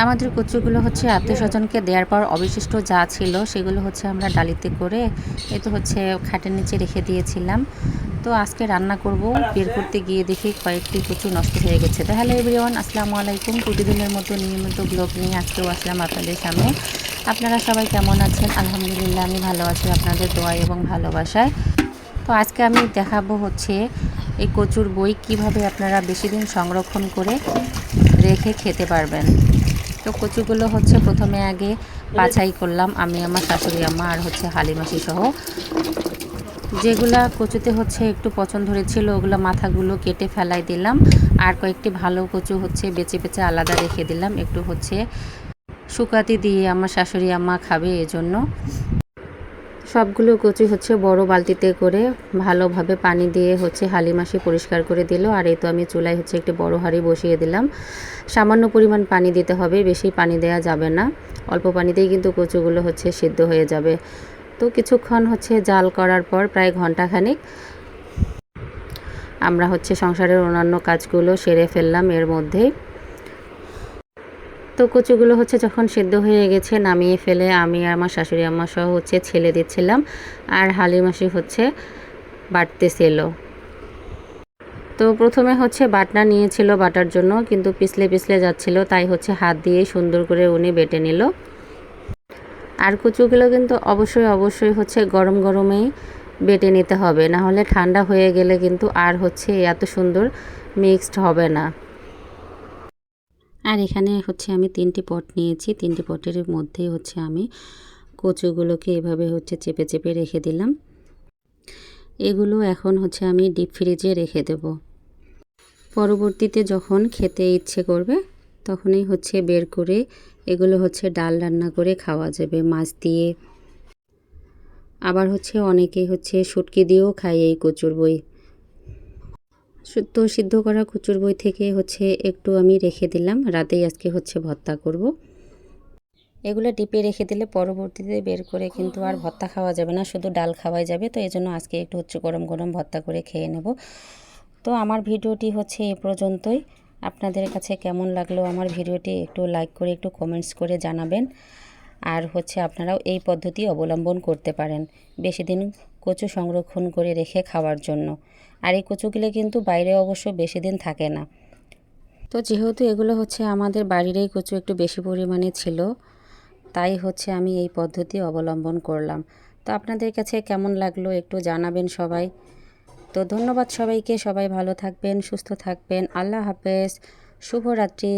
আমাদের কচুগুলো হচ্ছে আত্মীয়স্বজনকে দেওয়ার পর অবশিষ্ট যা ছিল সেগুলো হচ্ছে আমরা ডালিতে করে এই তো হচ্ছে খাটের নিচে রেখে দিয়েছিলাম। তো আজকে রান্না করব, বের করতে গিয়ে দেখি কয়েকটি কচু নষ্ট হয়ে গেছে। তো হ্যালো এভরিওয়ান, আসসালামু আলাইকুম। প্রতিদিনের মতো নিয়মিত ব্লগ নিয়ে আজকেও আসলাম আপনাদের সামনে। আপনারা সবাই কেমন আছেন? আলহামদুলিল্লাহ আমি ভালো আছি আপনাদের দোয়া এবং ভালোবাসায়। তো আজকে আমি দেখাবো হচ্ছে এই কচুর বই কিভাবে আপনারা বেশি দিন সংরক্ষণ করে রেখে খেতে পারবেন। তো কচুগুলো হচ্ছে প্রথমে আগে বাছাই করলাম আমি, আমার শাশুড়ি আম্মা আর হচ্ছে হালিমাসি সহ। যেগুলা কচুতে হচ্ছে একটু পছন্দ হয়েছিল ওগুলো মাথাগুলো কেটে ফেলাই দিলাম, আর কয়েকটি ভালো কচু হচ্ছে বেছে বেছে আলাদা রেখে দিলাম, একটু হচ্ছে শুকাতে দিয়ে আমার শাশুড়ি আম্মা খাবে এজন্য। সবগুলো কচু হচ্ছে বড় বালতিতে করে ভালোভাবে পানি দিয়ে হচ্ছে হালিমাসি পরিষ্কার করে দিল। আর এই তো আমি চুলায় হচ্ছে একটি বড় হাঁড়ি বসিয়ে দিলাম। সামান্য পরিমাণ পানি দিতে হবে, বেশি পানি দেওয়া যাবে না। অল্প পানিতেই কিন্তু কচুগুলো হচ্ছে সিদ্ধ হয়ে যাবে। তো কিছুক্ষণ হচ্ছে জাল করার পর প্রায় ঘন্টাখানেক আমরা হচ্ছে সংসারের অন্যান্য কাজগুলো সেরে ফেললাম এর মধ্যেই। তো কচুগুলো হচ্ছে যখন সিদ্ধ হয়ে গেছে নামিয়ে ফেলে আমি আর আমার শাশুড়ি আম্মা সহ হচ্ছে ছেলে দিচ্ছিলাম, আর হালিমাসি হচ্ছে বাটতেছিল। তো প্রথমে হচ্ছে বাটনা নিয়েছিল বাটার জন্য, কিন্তু পিছলে পিছলে যাচ্ছিল, তাই হচ্ছে হাত দিয়ে সুন্দর করে উনি বেটে নিল। আর কচুগুলো কিন্তু অবশ্যই হচ্ছে গরম গরমেই বেটে নিতে হবে, না হলে ঠান্ডা হয়ে গেলে কিন্তু আর হচ্ছে এত সুন্দর মিক্সড হবে না। আর এখানে হচ্ছে আমি 3টি পট নিয়েছি, 3টি পটের মধ্যেই হচ্ছে আমি কচুগুলোকে এভাবে হচ্ছে চেপে চেপে রেখে দিলাম। এগুলো এখন হচ্ছে আমি ডিপ ফ্রিজে রেখে দেব। পরবর্তীতে যখন খেতে ইচ্ছে করবে তখনই হচ্ছে বের করে এগুলো হচ্ছে ডাল রান্না করে খাওয়া যাবে মাছ দিয়ে। আবার হচ্ছে অনেকেই হচ্ছে শুটকি দিয়েও খায় এই কচুর বই। তো সিদ্ধ করা কচুর বই থেকে হচ্ছে একটু আমি রেখে দিলাম, রাতেই আজকে হচ্ছে ভর্তা করব। এগুলো ডিপে রেখে দিলে পরবর্তীতে বের করে কিন্তু আর ভর্তা খাওয়া যাবে না, শুধু ডাল খাওয়াই যাবে। তো এই জন্য আজকে একটু হচ্ছে গরম গরম ভর্তা করে খেয়ে নেব। তো আমার ভিডিওটি হচ্ছে এ পর্যন্তই। আপনাদের কাছে কেমন লাগলো আমার ভিডিওটি একটু লাইক করে একটু কমেন্টস করে জানাবেন। আর হচ্ছে আপনারাও এই পদ্ধতি অবলম্বন করতে পারেন বেশি দিন কচু সংরক্ষণ করে রেখে খাওয়ার জন্য। আর এই কচুগুলো কিন্তু বাইরে অবশ্য বেশি দিন থাকে না। তো যেহেতু এগুলো হচ্ছে আমাদের বাড়িরই কচু একটু বেশি পরিমাণে ছিল, তাই হচ্ছে আমি এই পদ্ধতি অবলম্বন করলাম। তো আপনাদের কাছে কেমন লাগলো একটু জানাবেন সবাই। তো ধন্যবাদ সবাইকে, সবাই ভালো থাকবেন, সুস্থ থাকবেন। আল্লাহ হাফেজ, শুভরাত্রি।